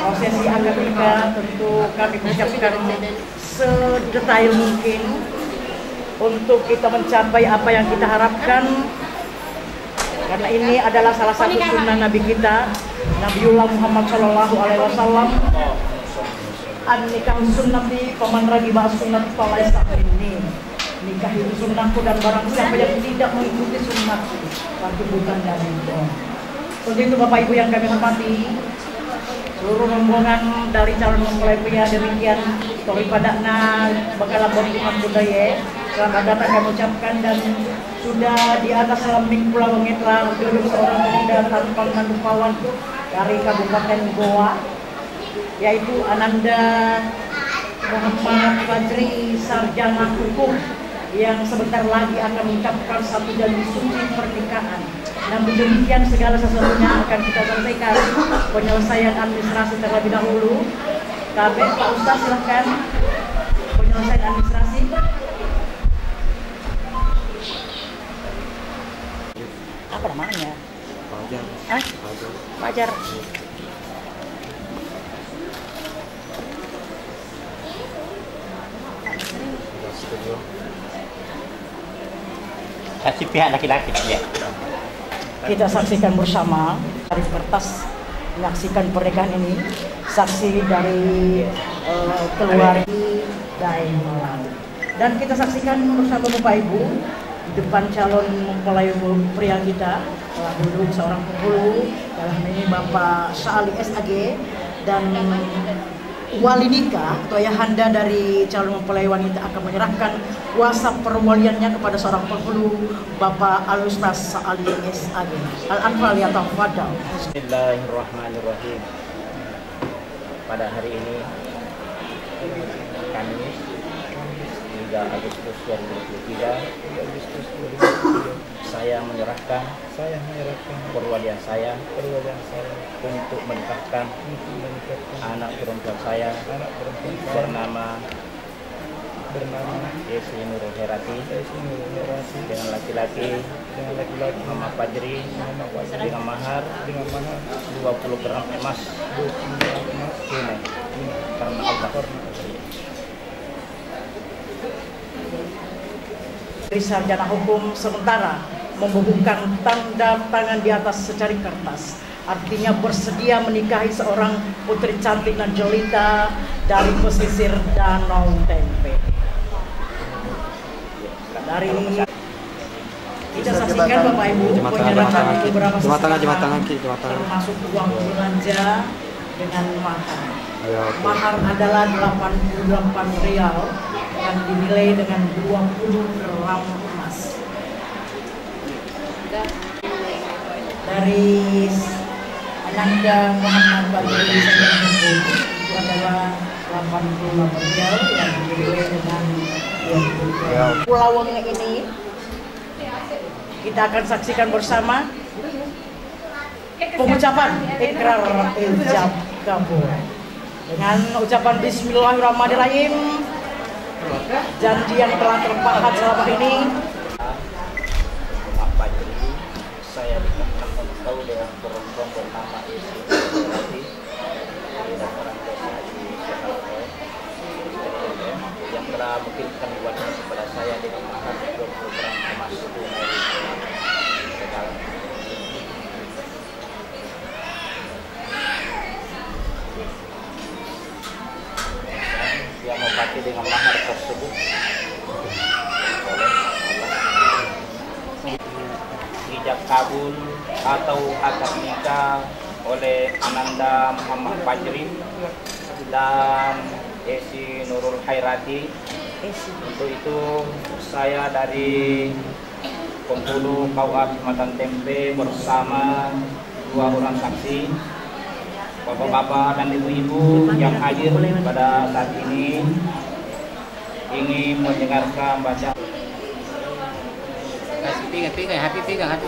Prosesi akad nikah tentu kami ucapkan sedetail mungkin untuk kita mencapai apa yang kita harapkan, karena ini adalah salah satu sunnah Nabi kita, Nabiullah Muhammad SAW. An-nikah sunnati faman raghiba sunnati falaysa minni. Nikah itu sunnahku dan barang siapa yang tidak mengikuti sunnahku berarti bukan dariku. Untuk itu Bapak Ibu yang kami hormati, seluruh rombongan dari calon mempelai pria demikian story padakna bakal bontungan budaya selamat datang kami ucapkan, dan sudah di atas lambing Pulau Ngetra duduk seorang pemuda tanpa mandupawan dari Kabupaten Goa, yaitu Ananda Muhammad Fajri, sarjana hukum, yang sebentar lagi akan mengucapkan satu janji suci pernikahan. Namun demikian segala sesuatunya akan kita selesaikan penyelesaian administrasi terlebih dahulu. Kabeh Pak Ustaz silahkan penyelesaian administrasi. Apa namanya? Fajar. Hah? Fajar. Saksi pihak laki-laki ya. Kita saksikan bersama dari kertas menyaksikan pernikahan ini, saksi dari keluarga Daeng, dan kita saksikan bersama Bapak Ibu di depan calon mempelai pria kita telah duduk seorang penghulu, dalam ini Bapak Sa'ali SAG, dan wali nikah atau ayahanda dari calon mempelai wanita akan menyerahkan kuasa perwaliannya kepada seorang penghulu, Bapak Al-Ustaz Sa'ali SAG. Al-Anfal ya tafadhal. Bismillahirrahmanirrahim. Pada hari ini Kamis 3 Agustus 2023, saya menyerahkan perwalian saya untuk menikahkan anak perempuan saya bernama Esi Nurul Herati dengan laki-laki Muhammad Fajri dengan mahar 20 gram emas tunai karena Allah. Sarjana hukum sementara membubuhkan tanda tangan di atas secari kertas, artinya bersedia menikahi seorang putri cantik dan jelita dari pesisir Danau Tempe. Dari kita saksikan Bapak Ibu penyerahan beberapa termasuk uang belanja dengan mahar. Mahar adalah 88 rial yang dinilai dengan 20 gram emas. Dari Ananda Muhammad Fajri itu adalah 88 rial yang dinilai dengan 20 gram. Pulau ini kita akan saksikan bersama pengucapan ikrar ijab kabul dengan ucapan Bismillahirrahmanirrahim. Janji yang telah terpahat selama ini. Saya dikatakan tahu dengan perempuan bernama Esi Nurul dari orang desa di Jakarta yang telah mungkinkan wajib kepada saya dengan mahar 20 gram emas tunai. Dia mau pakai dengan mahar tersebut ijab kabul atau akad nikah oleh Ananda Muhammad Fajri dan Esi Nurul Hairati. Untuk itu saya dari penghulu KUA Kecamatan Tempe bersama 2 orang saksi, bapak-bapak dan ibu-ibu yang hadir pada saat ini ingin mendengarkan baca. Pegang, hati pegang hati.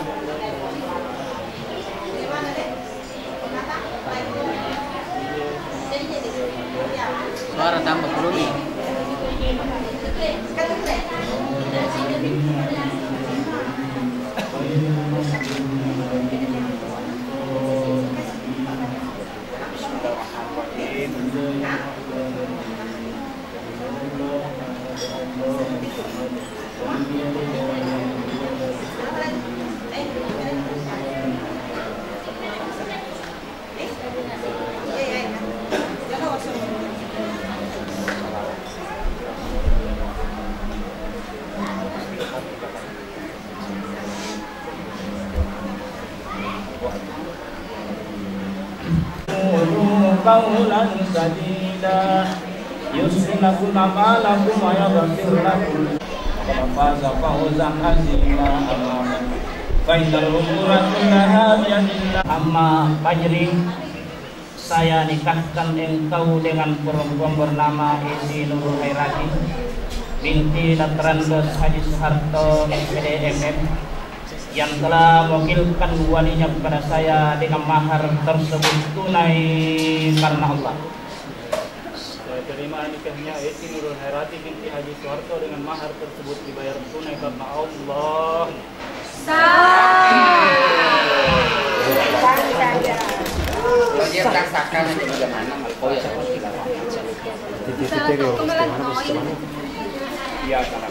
Suara tambah belum nih. قولا سديدا يصلح لكم أعمالكم ويغفر لكم وفاز فوزا عظيما فإن الأمور كلها بيد الله. Amma Fajri, saya nikahkan engkau dengan perempuan bernama Esi Nurul Khairati binti Latrandos Haji Soeharto SPDMM yang telah mewakilkan walinya kepada saya dengan mahar tersebut tunai karena Allah. Saya terima nikahnya Esi Nurul Khairati binti Haji Soeharto dengan mahar tersebut dibayar tunai karena Allah. Kalau dia rasakan nanti bagaimana? Oh ya, Iya, karena